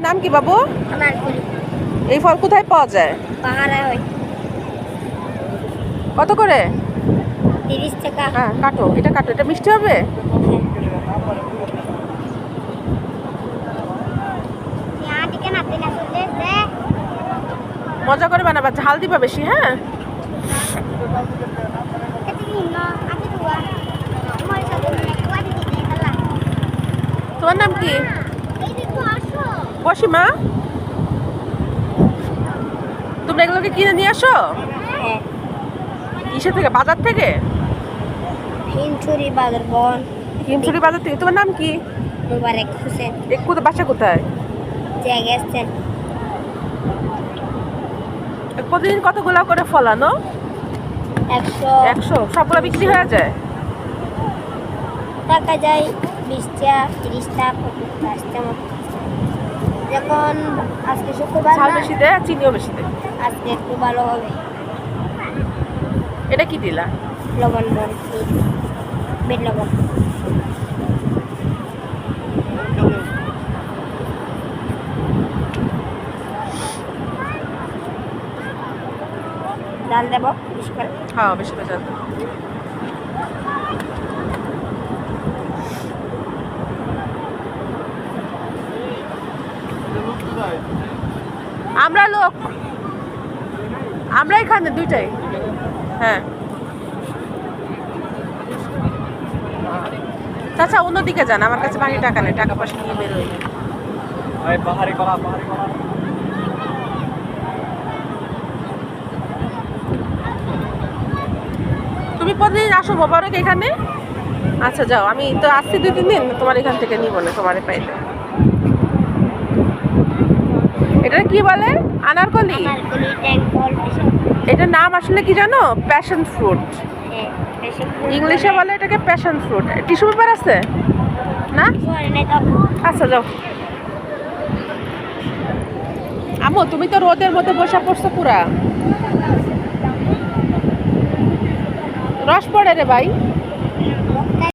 নাম কি বাবু? আনারকলি। এই ফল কোথায় পাওয়া যায়? পাহাড়ে হয়। কত করে? 30 টাকা। হ্যাঁ কাটো, এটা কাটো, এটা মিষ্টি হবে। यहाँ टिके ना तेना सोते से মজা করে বানাবা, ঝাল দিবা বেশি। হ্যাঁ कति ना आते दुआ हमारे साथ में कुआ दी दे कला তোমার নাম কি? এই দেখো আসো বসিমা, তুমি এগুলোকে কিনে নিয়ে আসো হ্যাঁ ইসে থেকে, বাজার থেকে? হিমছড়ি বাজার বন হিমছড়ি বাজার থেকে। তোমার নাম কি? মুবারক হোসেন। কোথায়, বাসা কোথায়? জায়গা আছেন প্রতিদিন কতগুলা করে ফল আনো? 100 100। সবগুলো বিক্রি হয়ে যায়? টাকা যায় 20টা 30টা 50টা মতো। যখন আজকে শুক্রবার ঝাল না, বেশি দেয় আর চিনিও বেশি দেয়। আজকে একটু ভালো হবে। এটা কি দিলা? লবণ বন বিট লবণ। ডাল দেবো বেশি করে। হ্যাঁ বেশি করে জাল দাও। আমরা লোক, আমরা এখানে দুইটাই। হ্যাঁ চাচা অন্যদিকে যান, আমার কাছে বাকি টাকা নেই, টাকা পয়সা নিয়ে বেরোই। তুমি প্রতিদিন আসো মোবারক এখানে? আচ্ছা যাও, আমি তো আসছি 2-3 দিন, তোমার এখান থেকে নিব না, তোমার পাইলে। এটা কি বলে? আনারকলি। আনারকলি ট্যাঙ্ক ফল বেশি। এটার নাম আসলে কি জানো? Passion fruit. হ্যাঁ বেশি ইংলিশে বলে এটাকে প্যাশন ফ্রুট। টিস্যু পেপার আছে না? পরে নেই তো। আচ্ছা যাও। আম্মু তুমি তো রোদের মধ্যে বসে পড়ছো পুরা, রস পড়ে রে ভাই।